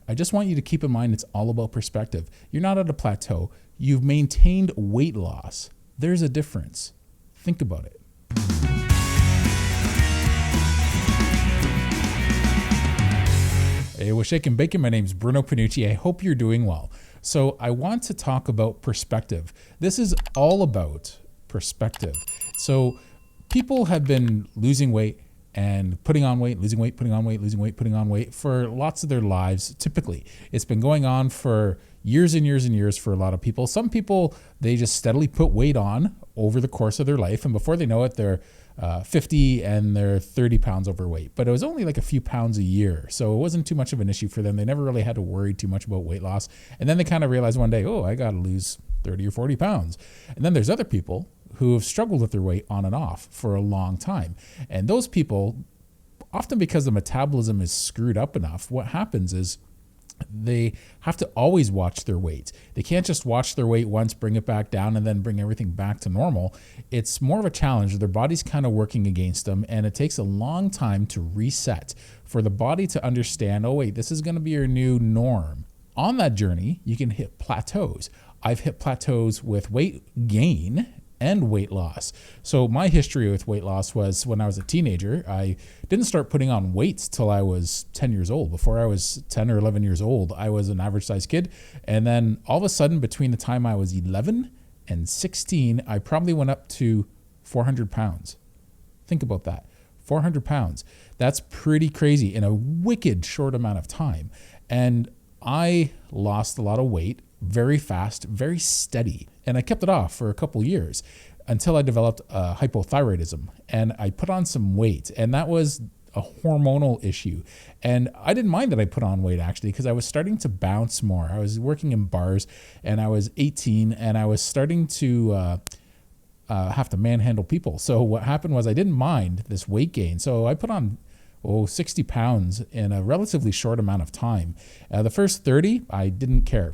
I just want you to keep in mind it's all about perspective. You're not at a plateau. You've maintained weight loss. There's a difference. Think about it. Hey, what's shaking bacon? My name's Bruno Panucci. I hope you're doing well. So I want to talk about perspective. This is all about perspective. So people have been losing weight and putting on weight, losing weight, putting on weight, losing weight, putting on weight for lots of their lives. Typically, it's been going on for years and years and years for a lot of people. Some people, they just steadily put weight on over the course of their life. And before they know it, they're 50 and they're 30 pounds overweight. But it was only like a few pounds a year. So it wasn't too much of an issue for them. They never really had to worry too much about weight loss. And then they kind of realized one day, oh, I got to lose 30 or 40 pounds. And then there's other people who have struggled with their weight on and off for a long time. And those people, often because the metabolism is screwed up enough, what happens is they have to always watch their weight. They can't just watch their weight once, bring it back down, and then bring everything back to normal. It's more of a challenge. Their body's kind of working against them, and it takes a long time to reset for the body to understand, oh, wait, this is going to be your new norm. On that journey, you can hit plateaus. I've hit plateaus with weight gain and weight loss. So my history with weight loss was when I was a teenager. I didn't start putting on weight till I was 10 years old. Before I was 10 or 11 years old, I was an average sized kid. And then all of a sudden, between the time I was 11 and 16, I probably went up to 400 pounds. Think about that. 400 pounds. That's pretty crazy in a wicked short amount of time. And I lost a lot of weight very fast, very steady. And I kept it off for a couple years until I developed hypothyroidism. And I put on some weight, and that was a hormonal issue. And I didn't mind that I put on weight, actually, because I was starting to bounce more. I was working in bars, and I was 18, and I was starting to have to manhandle people. So what happened was I didn't mind this weight gain. So I put on 60 pounds in a relatively short amount of time. The first 30, I didn't care.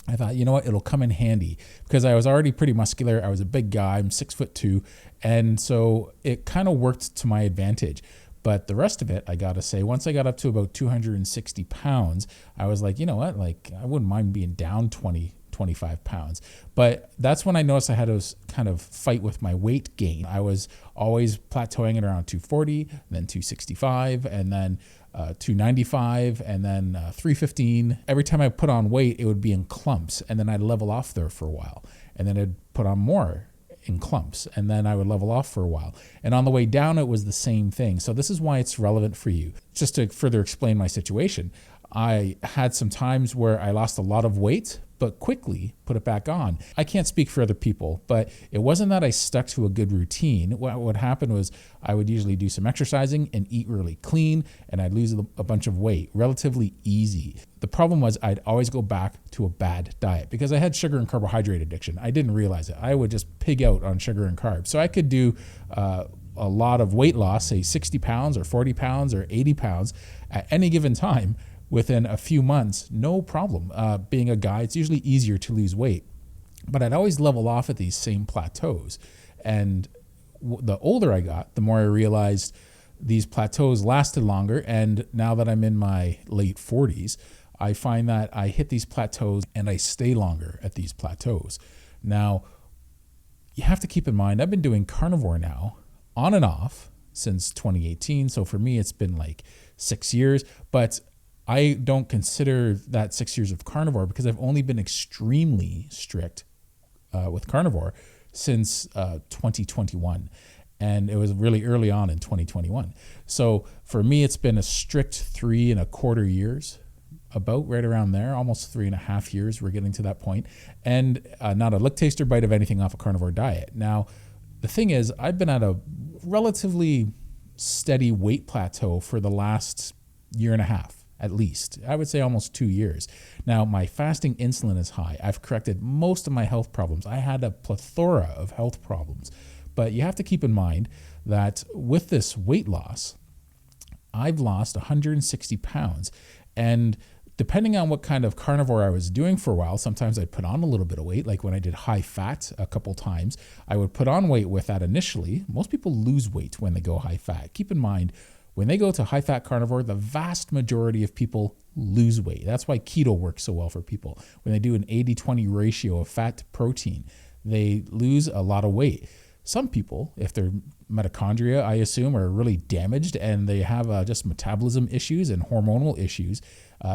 I thought, you know what, it'll come in handy because I was already pretty muscular. I was a big guy. I'm 6'2". And so it kind of worked to my advantage. But the rest of it, I got to say, once I got up to about 260 pounds, I was like, you know what, like I wouldn't mind being down 25 pounds. But that's when I noticed I had to kind of fight with my weight gain. I was always plateauing at around 240, then 265, and then 295, and then 315. Every time I put on weight, it would be in clumps, and then I'd level off there for a while, and then I'd put on more in clumps, and then I would level off for a while. And on the way down, it was the same thing. So this is why it's relevant for you. Just to further explain my situation, I had some times where I lost a lot of weight, but quickly put it back on. I can't speak for other people, but it wasn't that I stuck to a good routine. What happened was I would usually do some exercising and eat really clean, and I'd lose a bunch of weight relatively easy. The problem was I'd always go back to a bad diet because I had sugar and carbohydrate addiction. I didn't realize it. I would just pig out on sugar and carbs. So I could do a lot of weight loss, say 60 pounds or 40 pounds or 80 pounds at any given time within a few months, no problem. Being a guy, it's usually easier to lose weight. But I'd always level off at these same plateaus. And the older I got, the more I realized these plateaus lasted longer. And now that I'm in my late 40s, I find that I hit these plateaus and I stay longer at these plateaus. Now, you have to keep in mind, I've been doing carnivore now on and off since 2018. So for me, it's been like 6 years. But I don't consider that 6 years of carnivore because I've only been extremely strict with carnivore since 2021. And it was really early on in 2021. So for me, it's been a strict 3.25 years, about right around there, almost 3.5 years. We're getting to that point. And not a lick, taste, or bite of anything off a carnivore diet. Now, the thing is, I've been at a relatively steady weight plateau for the last 1.5 years. At least. I would say almost 2 years. Now, my fasting insulin is high. I've corrected most of my health problems. I had a plethora of health problems. But you have to keep in mind that with this weight loss, I've lost 160 pounds. And depending on what kind of carnivore I was doing for a while, sometimes I'd put on a little bit of weight. Like when I did high fat a couple times, I would put on weight with that initially. Most people lose weight when they go high fat. Keep in mind, When they go to high fat carnivore, the vast majority of people lose weight. That's why keto works so well for people. When they do an 80-20 ratio of fat to protein, they lose a lot of weight. Some people, if their mitochondria, I assume, are really damaged and they have just metabolism issues and hormonal issues,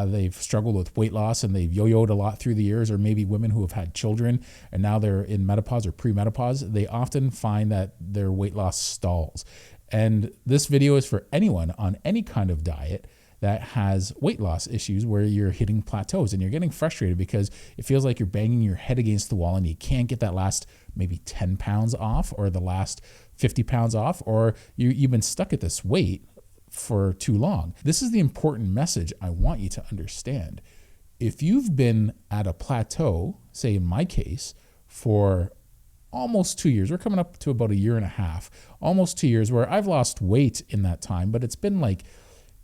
they've struggled with weight loss and they've yo-yoed a lot through the years, or maybe women who have had children and now they're in menopause or premenopause, they often find that their weight loss stalls. And this video is for anyone on any kind of diet that has weight loss issues where you're hitting plateaus and you're getting frustrated because it feels like you're banging your head against the wall and you can't get that last maybe 10 pounds off or the last 50 pounds off, or you've been stuck at this weight for too long. This is the important message I want you to understand. If you've been at a plateau, say in my case, for almost 2 years, we're coming up to about a year and a half, almost 2 years, where I've lost weight in that time, but it's been like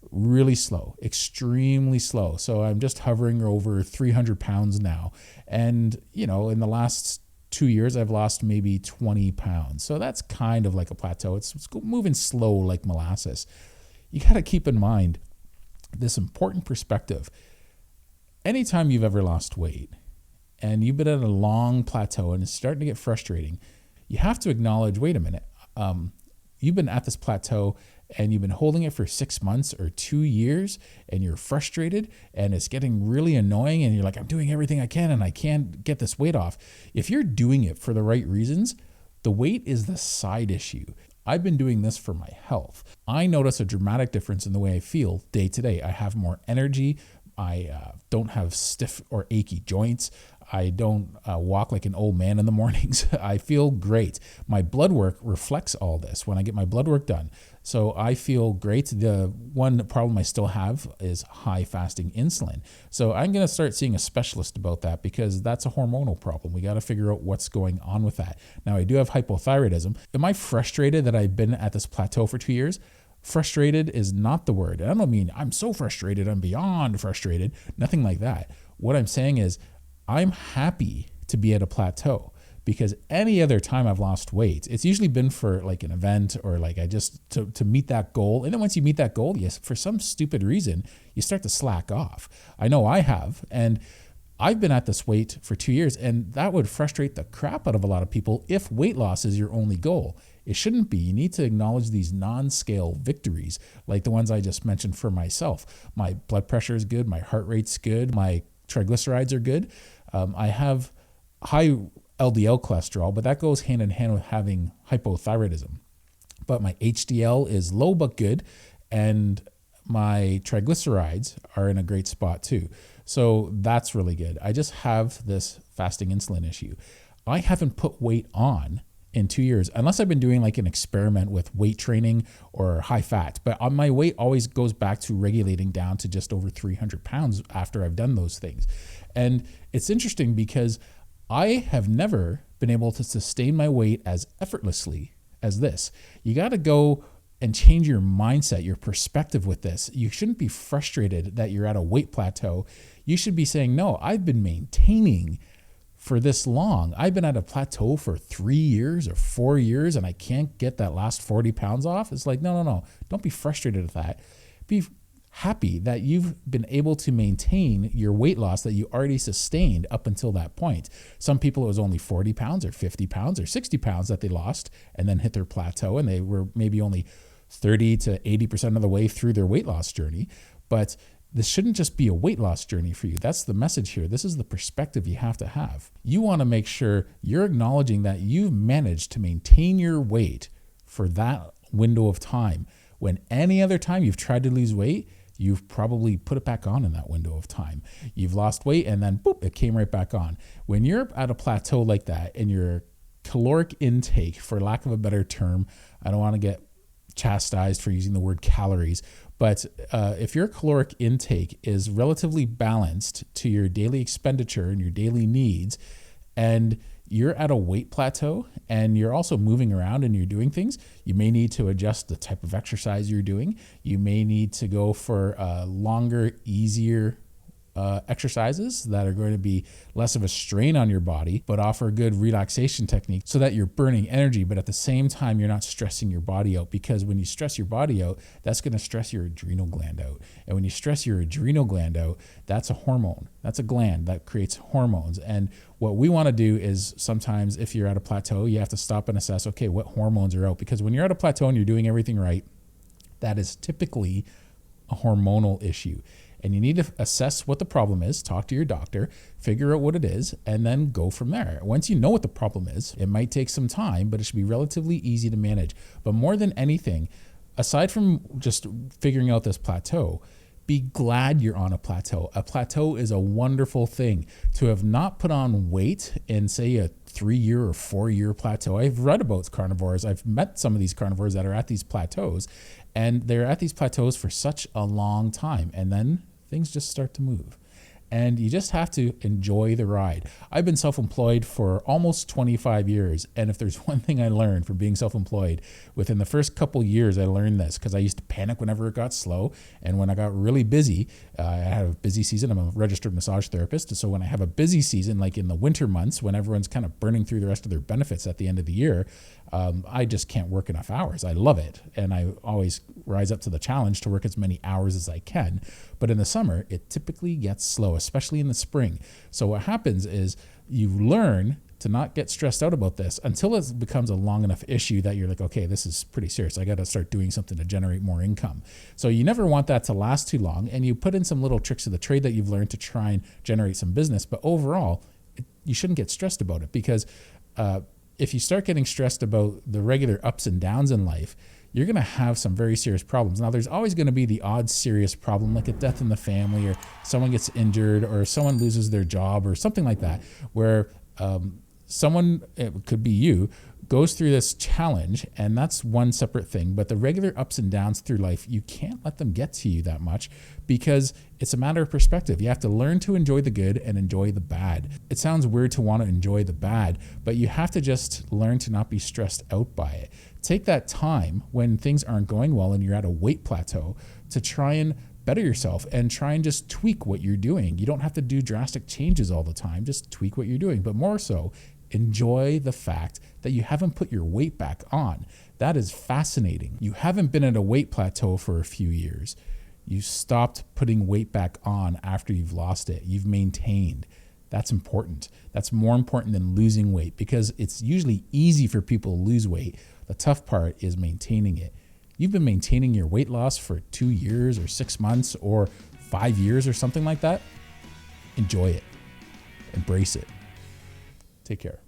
really slow, extremely slow. So I'm just hovering over 300 pounds now. And, you know, in the last 2 years, I've lost maybe 20 pounds. So that's kind of like a plateau. It's moving slow like molasses. You got to keep in mind this important perspective. Anytime you've ever lost weight and you've been at a long plateau and it's starting to get frustrating, you have to acknowledge, wait a minute, you've been at this plateau and you've been holding it for 6 months or 2 years and you're frustrated and it's getting really annoying and you're like, I'm doing everything I can and I can't get this weight off. If you're doing it for the right reasons, the weight is the side issue. I've been doing this for my health. I notice a dramatic difference in the way I feel day to day. I have more energy. I don't have stiff or achy joints. I don't walk like an old man in the mornings. I feel great. My blood work reflects all this when I get my blood work done. So I feel great. The one problem I still have is high fasting insulin. So I'm going to start seeing a specialist about that because that's a hormonal problem. We got to figure out what's going on with that. Now, I do have hypothyroidism. Am I frustrated that I've been at this plateau for 2 years? Frustrated is not the word. I don't mean I'm so frustrated, I'm beyond frustrated. Nothing like that. What I'm saying is I'm happy to be at a plateau because any other time I've lost weight, it's usually been for like an event or like I just to meet that goal. And then once you meet that goal, yes, for some stupid reason, you start to slack off. I know I have. And I've been at this weight for 2 years, and that would frustrate the crap out of a lot of people if weight loss is your only goal. It shouldn't be. You need to acknowledge these non-scale victories, like the ones I just mentioned for myself. My blood pressure is good. My heart rate's good. My triglycerides are good. I have high LDL cholesterol, but that goes hand in hand with having hypothyroidism. But my HDL is low but good, and my triglycerides are in a great spot too. So that's really good. I just have this fasting insulin issue. I haven't put weight on in 2 years, unless I've been doing like an experiment with weight training or high fat. But on my weight always goes back to regulating down to just over 300 pounds after I've done those things. And it's interesting because I have never been able to sustain my weight as effortlessly as this. You got to go and change your mindset, your perspective with this. You shouldn't be frustrated that you're at a weight plateau. You should be saying, no, I've been maintaining for this long. I've been at a plateau for 3 years or 4 years and I can't get that last 40 pounds off. It's like, no. Don't be frustrated at that. Be happy that you've been able to maintain your weight loss that you already sustained up until that point. Some people, it was only 40 pounds or 50 pounds or 60 pounds that they lost and then hit their plateau, and they were maybe only 30 to 80% of the way through their weight loss journey. But this shouldn't just be a weight loss journey for you. That's the message here. This is the perspective you have to have. You want to make sure you're acknowledging that you've managed to maintain your weight for that window of time. When any other time you've tried to lose weight, you've probably put it back on in that window of time. You've lost weight and then boop, it came right back on. When you're at a plateau like that and your caloric intake, for lack of a better term, I don't want to get chastised for using the word calories, but if your caloric intake is relatively balanced to your daily expenditure and your daily needs, and you're at a weight plateau and you're also moving around and you're doing things, you may need to adjust the type of exercise you're doing. You may need to go for a longer, easier exercises that are going to be less of a strain on your body, but offer a good relaxation technique so that you're burning energy, but at the same time, you're not stressing your body out, because when you stress your body out, that's going to stress your adrenal gland out. And when you stress your adrenal gland out, that's a hormone. That's a gland that creates hormones. And what we want to do is sometimes if you're at a plateau, you have to stop and assess, okay, what hormones are out? Because when you're at a plateau and you're doing everything right, that is typically a hormonal issue. And you need to assess what the problem is, talk to your doctor, figure out what it is, and then go from there. Once you know what the problem is, it might take some time, but it should be relatively easy to manage. But more than anything, aside from just figuring out this plateau, be glad you're on a plateau. A plateau is a wonderful thing. To have not put on weight in, say, a 3-year or 4-year plateau. I've read about carnivores. I've met some of these carnivores that are at these plateaus, and they're at these plateaus for such a long time. And then things just start to move. And you just have to enjoy the ride. I've been self-employed for almost 25 years. And if there's one thing I learned from being self-employed, within the first couple years, I learned this, because I used to panic whenever it got slow. And when I got really busy, I had a busy season. I'm a registered massage therapist. So when I have a busy season, like in the winter months, when everyone's kind of burning through the rest of their benefits at the end of the year, I just can't work enough hours. I love it. And I always rise up to the challenge to work as many hours as I can. But in the summer, it typically gets slow, especially in the spring. So what happens is you learn to not get stressed out about this until it becomes a long enough issue that you're like, okay, this is pretty serious. I got to start doing something to generate more income. So you never want that to last too long. And you put in some little tricks of the trade that you've learned to try and generate some business. But overall, you shouldn't get stressed about it, because if you start getting stressed about the regular ups and downs in life, you're going to have some very serious problems. Now, there's always going to be the odd serious problem, like a death in the family, or someone gets injured, or someone loses their job, or something like that, where someone, it could be you, goes through this challenge, and that's one separate thing. But the regular ups and downs through life, you can't let them get to you that much, because it's a matter of perspective. You have to learn to enjoy the good and enjoy the bad. It sounds weird to want to enjoy the bad, but you have to just learn to not be stressed out by it. Take that time when things aren't going well and you're at a weight plateau to try and better yourself and try and just tweak what you're doing. You don't have to do drastic changes all the time. Just tweak what you're doing, but more so, enjoy the fact that you haven't put your weight back on. That is fascinating. You haven't been at a weight plateau for a few years. You stopped putting weight back on after you've lost it. You've maintained. That's important. That's more important than losing weight, because it's usually easy for people to lose weight. The tough part is maintaining it. You've been maintaining your weight loss for 2 years or 6 months or 5 years or something like that. Enjoy it. Embrace it. Take care.